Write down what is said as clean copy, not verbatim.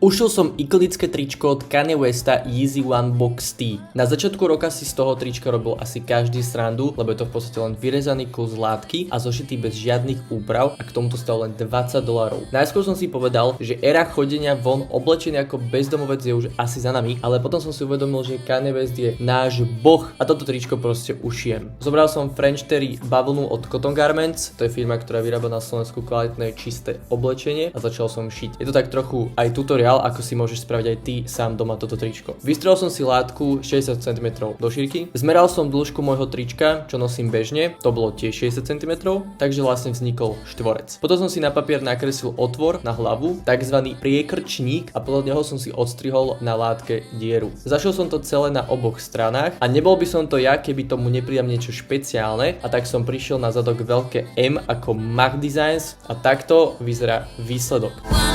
Ušil som ikonické tričko od Kanye Westa Yeezy One Box T. Na začiatku roka si z toho trička robil asi každý srandu, lebo je to v podstate len vyrezaný kus látky a zošitý bez žiadnych úprav a k tomuto stalo len $20. Najskôr som si povedal, že éra chodenia von oblečený ako bezdomovec je už asi za nami, ale potom som si uvedomil, že Kanye West je náš boh a toto tričko proste ušijem. Zobral som French Terry bavlnu od Cotton Garments, to je firma, ktorá vyrába na Slovensku kvalitné čisté oblečenie a začal som šiť. Je to tak trochu aj tutoriál, ako si môžeš spraviť aj ty sám doma toto tričko. Vystrel som si látku 60 cm do šírky, zmeral som dĺžku môjho trička, čo nosím bežne, to bolo tiež 60 cm, takže vlastne vznikol štvorec. Potom som si na papier nakreslil otvor na hlavu, takzvaný priekrčník a podľa neho som si odstrihol na látke dieru. Zašiel som to celé na oboch stranách a nebol by som to ja, keby tomu nepridám niečo špeciálne, a tak som prišiel na zadok veľké M ako Mach Designs a takto vyzerá výsledok.